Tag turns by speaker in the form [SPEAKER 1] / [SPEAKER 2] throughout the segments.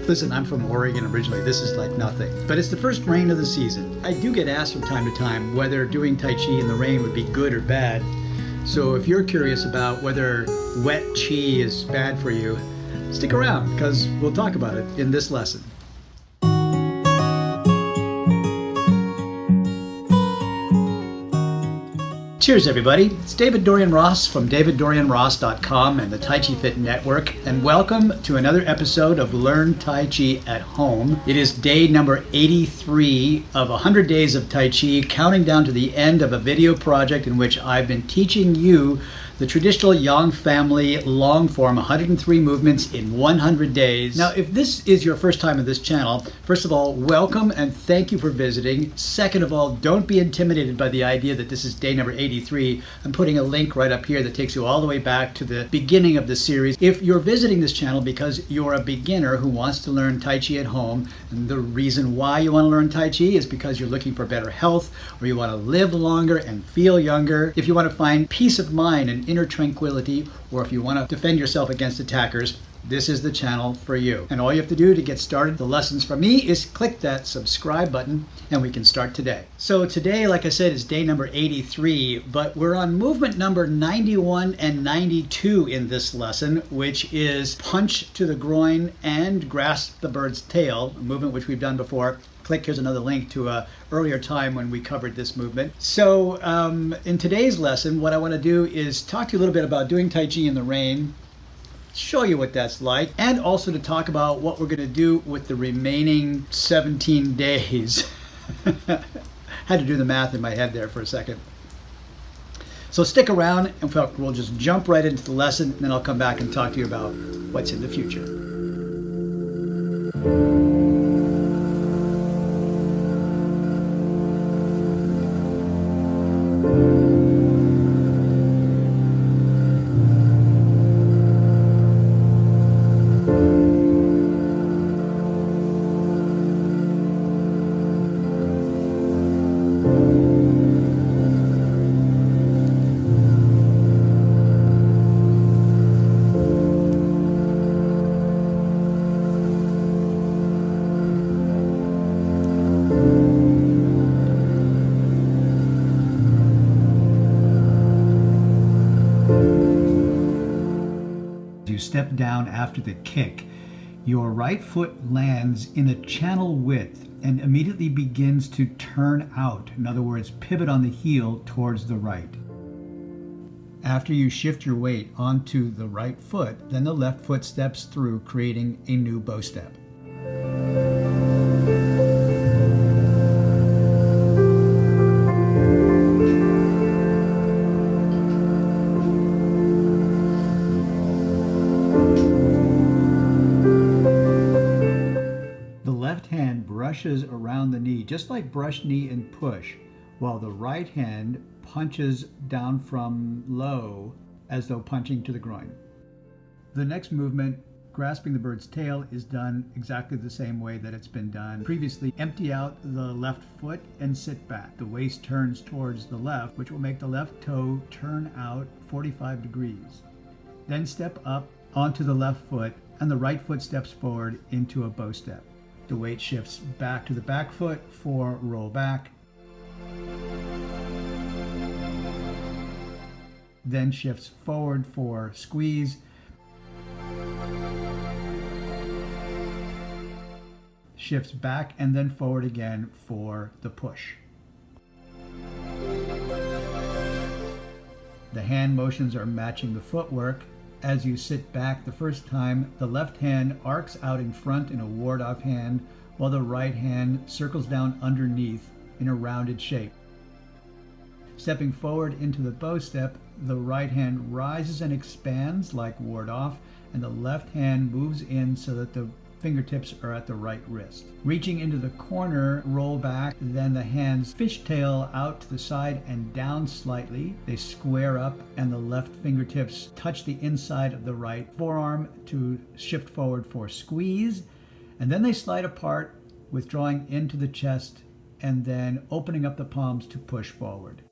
[SPEAKER 1] Listen, I'm from Oregon originally. This is like nothing. But it's the first rain of the season. I do get asked from time to time whether doing Tai Chi in the rain would be good or bad. So if you're curious about whether wet Chi is bad for you, stick around because we'll talk about it in this lesson. Cheers, everybody. It's David-Dorian Ross from David-Dorian-Ross.com and the Tai Chi Fit Network, and welcome to another episode of Learn Tai Chi at Home. It is day number 83 of 100 days of Tai Chi, counting down to the end of a video project in which I've been teaching you the traditional Yang family long form 103 movements in 100 days. Now, if this is your first time on this channel, first of all, welcome and thank you for visiting. Second of all, don't be intimidated by the idea that this is day number 83. I'm putting a link right up here that takes you all the way back to the beginning of the series. If you're visiting this channel because you're a beginner who wants to learn Tai Chi at home, and the reason why you want to learn Tai Chi is because you're looking for better health, or you want to live longer and feel younger, if you want to find peace of mind and inner tranquility, or if you want to defend yourself against attackers, this is the channel for you. And all you have to do to get started the lessons from me is click that subscribe button and we can start today. So today, like I said, is day number 83, but we're on movement number 91 and 92 in this lesson, which is punch to the groin and grasp the bird's tail, a movement which we've done before. Here's another link to an earlier time when we covered this movement. So in today's lesson, what I want to do is talk to you a little bit about doing Tai Chi in the rain, show you what that's like, and also to talk about what we're going to do with the remaining 17 days. Had to do the math in my head there for a second. So stick around and we'll just jump right into the lesson, and then I'll come back and talk to you about what's in the future. Step down after the kick, your right foot lands in a channel width and immediately begins to turn out. In other words, pivot on the heel towards the right. After you shift your weight onto the right foot, then the left foot steps through, creating a new bow step. Brushes around the knee, just like brush, knee, and push, while the right hand punches down from low as though punching to the groin. The next movement, grasping the bird's tail, is done exactly the same way that it's been done previously. Empty out the left foot and sit back. The waist turns towards the left, which will make the left toe turn out 45 degrees. Then step up onto the left foot, and the right foot steps forward into a bow step. The weight shifts back to the back foot for roll back. Then shifts forward for squeeze. Shifts back and then forward again for the push. The hand motions are matching the footwork. As you sit back the first time, the left hand arcs out in front in a ward-off hand, while the right hand circles down underneath in a rounded shape. Stepping forward into the bow step, the right hand rises and expands like ward-off, and the left hand moves in so that the fingertips are at the right wrist. Reaching into the corner, roll back, then the hands fishtail out to the side and down slightly. They square up and the left fingertips touch the inside of the right forearm to shift forward for squeeze. And then they slide apart, withdrawing into the chest and then opening up the palms to push forward.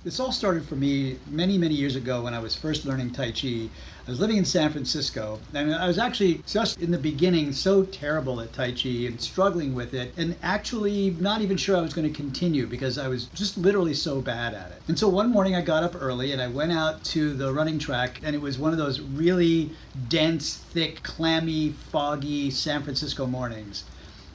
[SPEAKER 1] This all started for me many, many years ago when I was first learning Tai Chi. I was living in San Francisco, and I was actually just in the beginning so terrible at Tai Chi and struggling with it, and actually not even sure I was going to continue because I was just literally so bad at it. And so one morning I got up early and I went out to the running track, and it was one of those really dense, thick, clammy, foggy San Francisco mornings.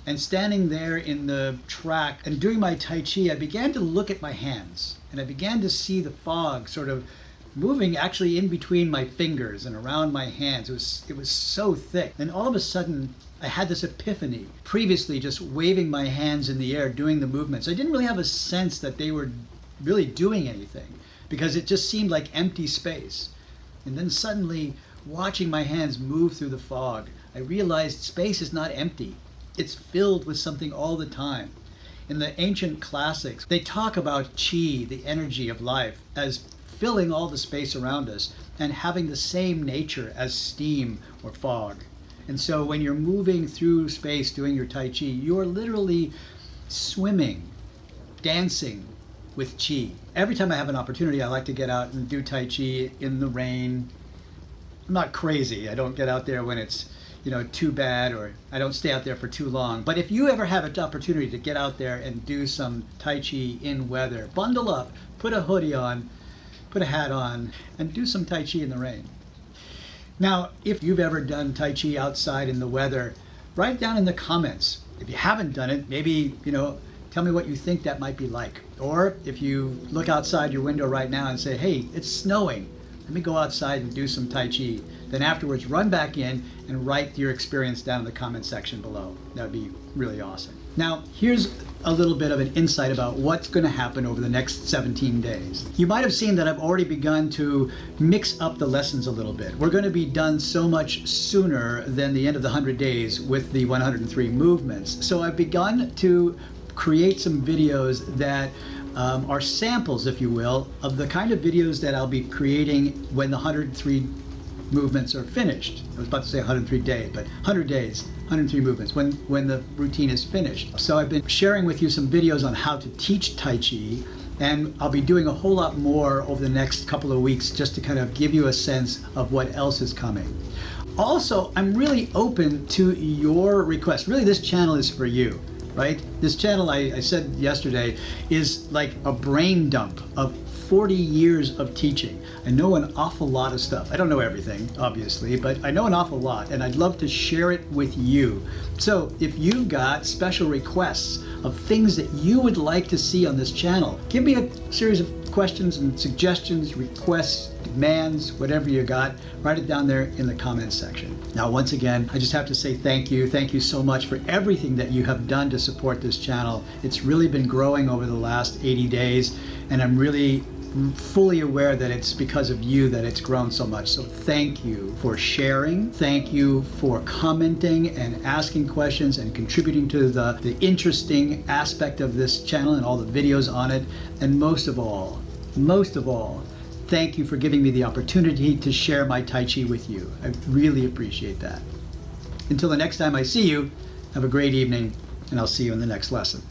[SPEAKER 1] And standing there in the track and doing my Tai Chi, I began to look at my hands, and I began to see the fog sort of moving actually in between my fingers and around my hands. It was so thick. And all of a sudden, I had this epiphany. Previously, just waving my hands in the air, doing the movements, I didn't really have a sense that they were really doing anything because it just seemed like empty space. And then suddenly, watching my hands move through the fog, I realized space is not empty. It's filled with something all the time. In the ancient classics, they talk about qi, the energy of life, as filling all the space around us and having the same nature as steam or fog. And so when you're moving through space doing your Tai Chi, you're literally swimming, dancing with qi. Every time I have an opportunity, I like to get out and do Tai Chi in the rain. I'm not crazy. I don't get out there when it's too bad, or I don't stay out there for too long. But if you ever have an opportunity to get out there and do some Tai Chi in weather, bundle up, put a hoodie on, put a hat on, and do some Tai Chi in the rain. Now, if you've ever done Tai Chi outside in the weather, write down in the comments. If you haven't done it, maybe, tell me what you think that might be like. Or if you look outside your window right now and say, hey, it's snowing, let me go outside and do some Tai Chi. Then afterwards, run back in and write your experience down in the comment section below. That would be really awesome. Now, here's a little bit of an insight about what's going to happen over the next 17 days. You might have seen that I've already begun to mix up the lessons a little bit. We're going to be done so much sooner than the end of the 100 days with the 103 movements. So I've begun to create some videos that are samples, if you will, of the kind of videos that I'll be creating when the 103 movements are finished. I was about to say 103 days, but 100 days, 103 movements, when the routine is finished. So I've been sharing with you some videos on how to teach Tai Chi, and I'll be doing a whole lot more over the next couple of weeks just to kind of give you a sense of what else is coming. Also, I'm really open to your requests. Really, this channel is for you. Right? This channel, I said yesterday, is like a brain dump of 40 years of teaching. I know an awful lot of stuff. I don't know everything, obviously, but I know an awful lot, and I'd love to share it with you. So if you've got special requests of things that you would like to see on this channel, give me a series of questions and suggestions, requests, demands, whatever you got. Write it down there in the comments section. Now, once again, I just have to say thank you. Thank you so much for everything that you have done to support this channel. It's really been growing over the last 80 days, and I'm really fully aware that it's because of you that it's grown so much. So thank you for sharing. Thank you for commenting and asking questions and contributing to the interesting aspect of this channel and all the videos on it. And most of all, thank you for giving me the opportunity to share my Tai Chi with you. I really appreciate that. Until the next time I see you, have a great evening, and I'll see you in the next lesson.